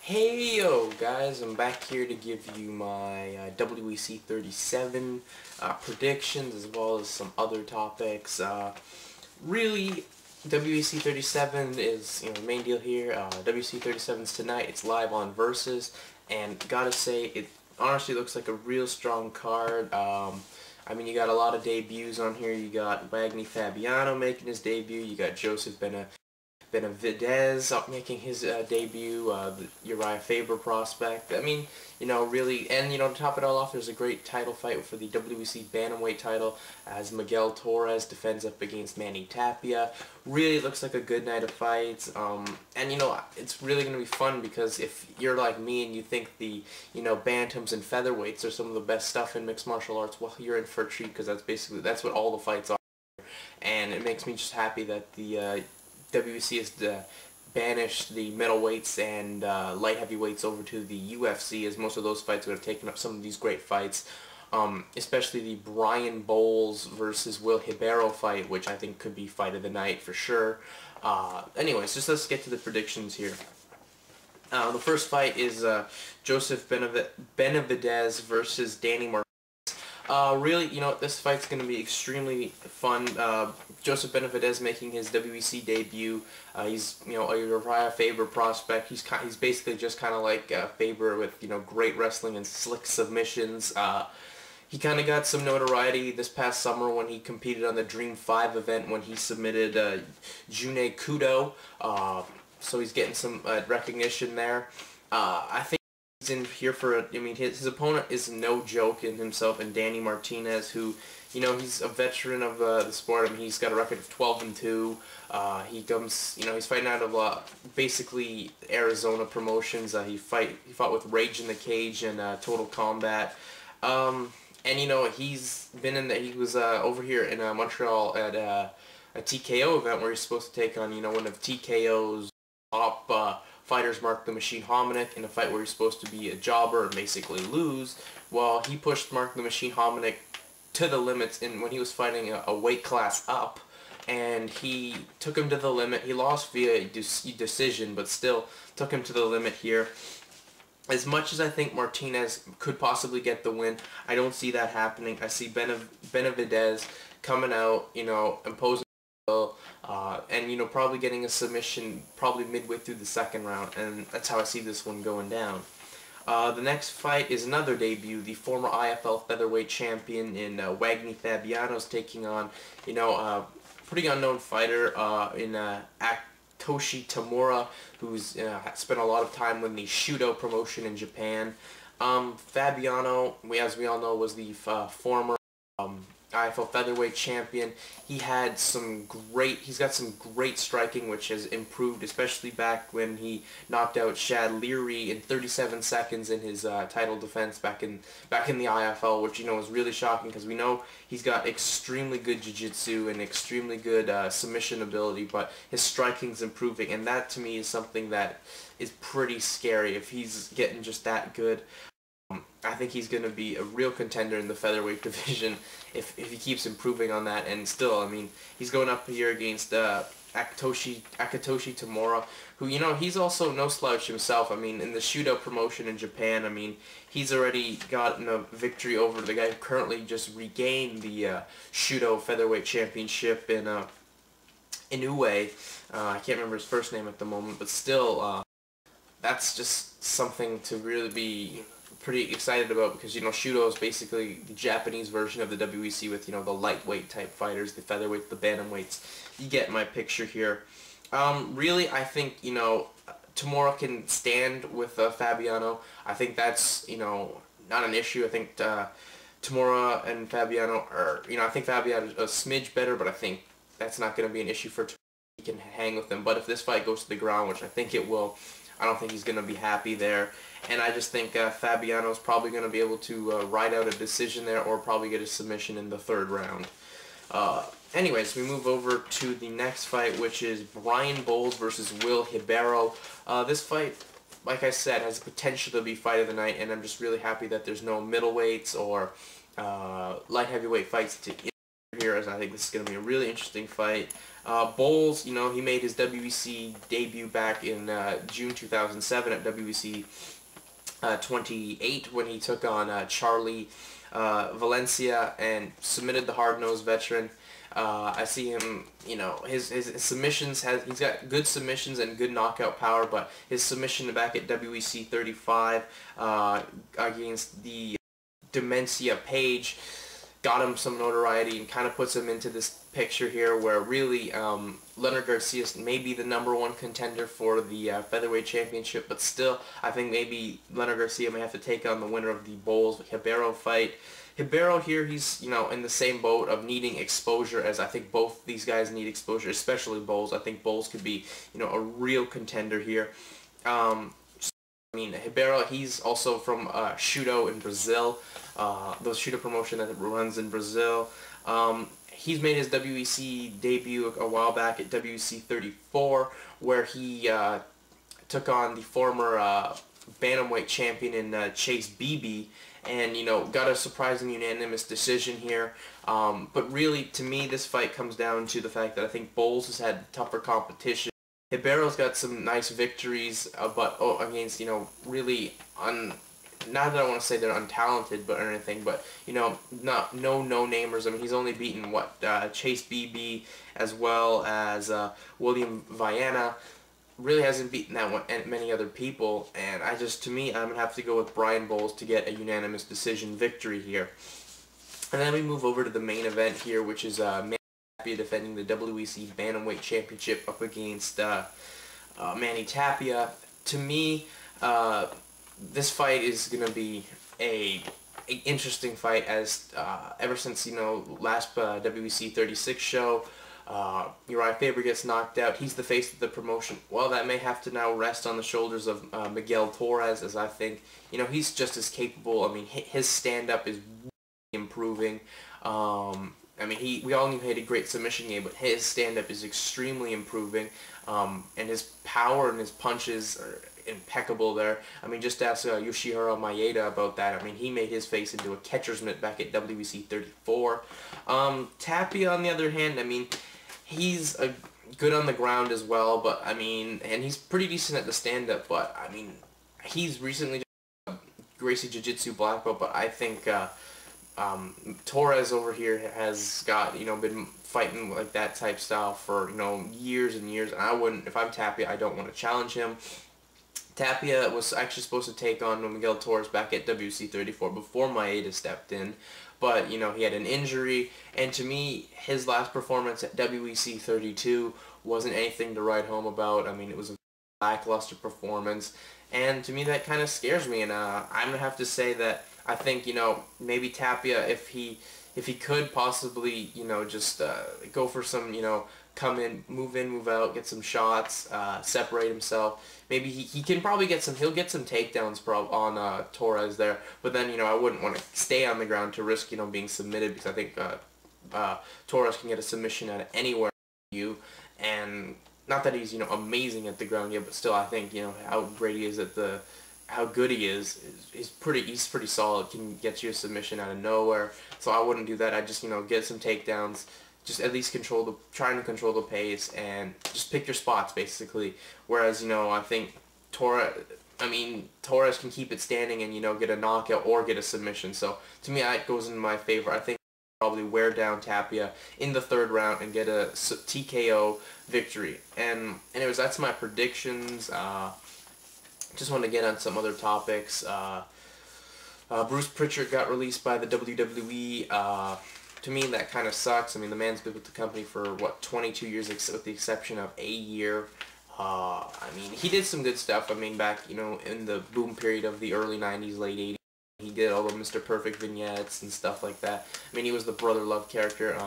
Hey yo guys, I'm back here to give you my WEC 37 predictions as well as some other topics. Really, WEC 37 is the main deal here. WEC 37 is tonight. It's live on Versus, and gotta say it honestly looks like a real strong card. I mean, you got a lot of debuts on here. You got Wagnney Fabiano making his debut. You got Benavidez making his debut, the Uriah Faber prospect. I mean, really, and, to top it all off, there's a great title fight for the WEC Bantamweight title as Miguel Torres defends up against Manny Tapia. Really looks like a good night of fights, and, it's really going to be fun because if you're like me and you think the, bantams and featherweights are some of the best stuff in mixed martial arts, well, you're in for a treat because that's what all the fights are. And it makes me just happy that the WEC has banished the middleweights and light heavyweights over to the UFC, as most of those fights would have taken up some of these great fights, especially the Brian Bowles versus Will Riberio fight, which I think could be fight of the night for sure. Anyways, just let's get to the predictions here. The first fight is Joseph Benavidez versus Danny Martinez. Really, this fight's going to be extremely fun. Joseph Benavidez making his WEC debut. He's, a Uriah Faber prospect. He's basically just kind of like Faber with, great wrestling and slick submissions. He kind of got some notoriety this past summer when he competed on the Dream 5 event when he submitted June Kudo. So he's getting some recognition there. I think he's in here for, his opponent is no joke in himself, and Danny Martinez, who, he's a veteran of the sport. I mean, he's got a record of 12-2. He comes, he's fighting out of basically Arizona promotions. He fought with Rage in the Cage and Total Combat. And he's been he was over here in Montreal at a TKO event where he's supposed to take on, one of TKO's top fighters, Mark the Machine Hominick, in a fight where he's supposed to be a jobber and basically lose. Well, he pushed Mark the Machine Hominick to the limits when he was fighting a weight class up, and he took him to the limit. He lost via decision, but still took him to the limit here. As much as I think Martinez could possibly get the win, I don't see that happening. I see Benavidez coming out, imposing and probably getting a submission probably midway through the second round, and that's how I see this one going down. The next fight is another debut. The former IFL Featherweight champion in Wagnney Fabiano's taking on, a pretty unknown fighter in Akitoshi Tamura, who's spent a lot of time with the Shudo promotion in Japan. Fabiano, as we all know, was the former IFL Featherweight champion. He's got some great striking, which has improved, especially back when he knocked out Shad Leary in 37 seconds in his title defense back in the IFL, which was really shocking because we know he's got extremely good jiu-jitsu and extremely good submission ability, but his striking's improving, and that to me is something that is pretty scary if he's getting just that good. I think he's going to be a real contender in the featherweight division if he keeps improving on that. And still, he's going up here against Akitoshi Tamura, who, he's also no slouch himself. In the Shudo promotion in Japan, he's already gotten a victory over the guy who currently just regained the Shudo Featherweight Championship in Inoue. I can't remember his first name at the moment, but still, that's just something to really be pretty excited about because, Shudo is basically the Japanese version of the WEC with, the lightweight type fighters, the featherweights, the bantamweights. You get my picture here. Really, I think, Tamura can stand with Fabiano. I think that's, not an issue. I think Tamura and Fabiano are, I think Fabiano is a smidge better, but I think that's not going to be an issue for Tamura. He can hang with them. But if this fight goes to the ground, which I think it will, I don't think he's going to be happy there. And I just think Fabiano's probably going to be able to ride out a decision there or probably get a submission in the third round. Anyways, we move over to the next fight, which is Brian Bowles versus Will Riberio. This fight, like I said, has the potential to be fight of the night, and I'm just really happy that there's no middleweights or light heavyweight fights here, as I think this is going to be a really interesting fight. Bowles, you know, he made his WEC debut back in June 2007 at WEC 28 when he took on Charlie Valencia and submitted the hard-nosed veteran. I see him, you know, his submissions, he's got good submissions and good knockout power, but his submission back at WEC 35 against the Demencia Page got him some notoriety and kind of puts him into this picture here where really Leonard Garcia may be the #1 contender for the Featherweight Championship, but still I think maybe Leonard Garcia may have to take on the winner of the Bowles-Riberio fight. Ribeiro here, he's, you know, in the same boat of needing exposure, as I think both these guys need exposure, especially Bowles. I think Bowles could be, you know, a real contender here. I mean, Ribeiro, he's also from Judo in Brazil, the Judo promotion that runs in Brazil. He's made his WEC debut a while back at WEC 34, where he took on the former Bantamweight champion in Chase Beebe, and, you know, got a surprising unanimous decision here. But really, to me, this fight comes down to the fact that I think Bowles has had tougher competition. Ribeiro's got some nice victories, but against, you know, really not that I want to say they're untalented but or anything, but, you know, no-namers. I mean, he's only beaten Chase Beebe as well as William Viana. Really hasn't beaten that one and many other people, and to me, I'm gonna have to go with Brian Bowles to get a unanimous decision victory here. And then we move over to the main event here, which is Manny Tapia defending the WEC Bantamweight Championship up against Manny Tapia. To me, this fight is gonna be a interesting fight, as ever since, you know, last WEC 36 show. Uriah Faber gets knocked out. He's the face of the promotion. Well, that may have to now rest on the shoulders of Miguel Torres, as I think, you know, he's just as capable. I mean, his stand-up is really improving. I mean, we all knew he had a great submission game, but his stand-up is extremely improving. And his power and his punches are impeccable there. I mean, just ask Yoshihiro Maeda about that. I mean, he made his face into a catcher's mitt back at WEC 34. Tapia, on the other hand, I mean, he's good on the ground as well, but I mean, and he's pretty decent at the stand-up, but I mean, he's recently Gracie Jiu-Jitsu black belt, but I think Torres over here has got, you know, been fighting like that type style for, you know, years and years, and I wouldn't, if I'm Tapia, I don't want to challenge him. Tapia was actually supposed to take on Miguel Torres back at WC 34 before Maeda stepped in, but, you know, he had an injury, and to me, his last performance at WEC 32 wasn't anything to write home about. I mean, it was a lackluster performance, and to me, that kind of scares me, and I'm going to have to say that I think, you know, maybe Tapia, if he could possibly, you know, just go for some, you know, come in, move out, get some shots, separate himself. Maybe he can probably he'll get some takedowns on Torres there, but then, you know, I wouldn't want to stay on the ground to risk, you know, being submitted, because I think Torres can get a submission out of anywhere and not that he's, you know, amazing at the ground yet, but still I think, you know, how great he is at how good he is he's pretty solid, can get you a submission out of nowhere, so I wouldn't do that. I'd just, you know, get some takedowns, just at least trying to control the pace, and just pick your spots, basically. Whereas, you know, I think Torres can keep it standing and, you know, get a knockout or get a submission. So, to me, that goes in my favor. I think I'll probably wear down Tapia in the 3rd round and get a TKO victory. And anyways, that's my predictions. Just want to get on some other topics. Bruce Pritchard got released by the WWE. To me, that kind of sucks. I mean, the man's been with the company for, 22 years, with the exception of a year. I mean, he did some good stuff. I mean, back, you know, in the boom period of the early 90s, late 80s, he did all the Mr. Perfect vignettes and stuff like that. I mean, he was the brother love character.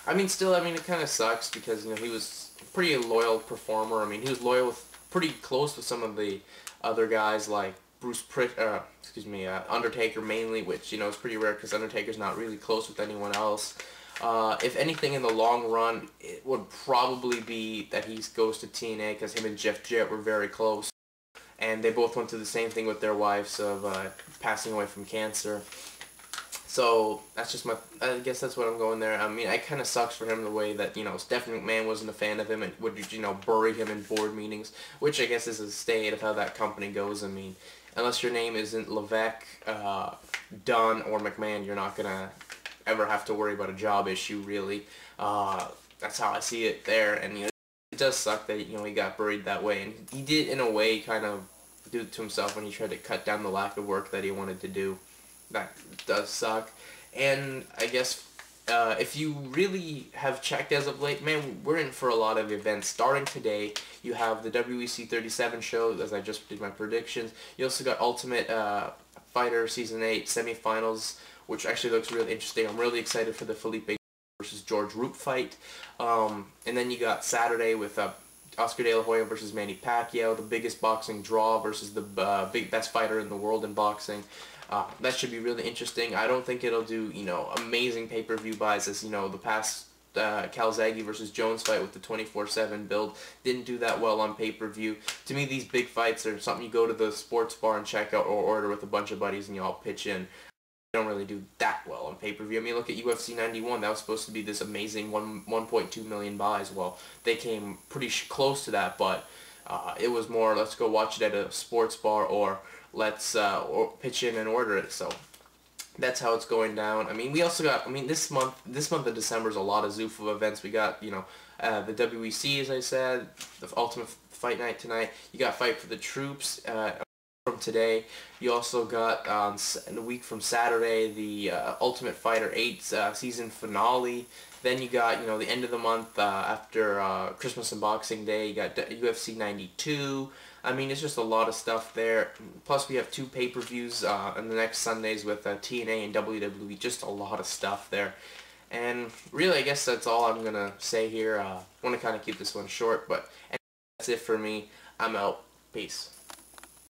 I mean, still, I mean, it kind of sucks because, you know, he was a pretty loyal performer. I mean, he was loyal pretty close with some of the other guys, like Undertaker mainly, which, you know, is pretty rare because Undertaker's not really close with anyone else. If anything, in the long run, it would probably be that he goes to TNA, because him and Jeff Jarrett were very close, and they both went through the same thing with their wives of passing away from cancer. So that's just I guess that's what I'm going there. I mean, it kind of sucks for him the way that, Stephanie McMahon wasn't a fan of him and would, bury him in board meetings, which I guess is a state of how that company goes. I mean, unless your name isn't Levesque, Dunn, or McMahon, you're not going to ever have to worry about a job issue, really. That's how I see it there, and, it does suck that, he got buried that way, and he did, in a way, kind of do it to himself when he tried to cut down the lack of work that he wanted to do. That does suck. And I guess if you really have checked as of late, man, we're in for a lot of events. Starting today, you have the WEC 37 show, as I just did my predictions. You also got Ultimate Fighter Season 8 semifinals, which actually looks really interesting. I'm really excited for the Felipe versus George Roop fight. And then you got Saturday with Oscar De La Hoya versus Manny Pacquiao, the biggest boxing draw versus the best fighter in the world in boxing. That should be really interesting. I don't think it'll do, amazing pay-per-view buys as, the past Calzaghe versus Jones fight with the 24/7 build didn't do that well on pay-per-view. To me, these big fights are something you go to the sports bar and check out or order with a bunch of buddies and you all pitch in. They don't really do that well on pay-per-view. I mean, look at UFC 91. That was supposed to be this amazing 1.2 million buys. Well, they came pretty close to that, but it was more, let's go watch it at a sports bar or let's or pitch in and order it. So that's how it's going down. I mean, we also got, this month of December is a lot of Zuffa events. We got, the WEC, as I said, the Ultimate Fight Night tonight. You got Fight for the Troops from today. You also got in a week from Saturday the Ultimate Fighter 8 season finale. Then you got, the end of the month after Christmas and Boxing Day. You got UFC 92. I mean, it's just a lot of stuff there. Plus, we have 2 pay-per-views on the next Sundays with TNA and WWE. Just a lot of stuff there. And really, I guess that's all I'm going to say here. I want to kind of keep this one short, but that's it for me. I'm out. Peace.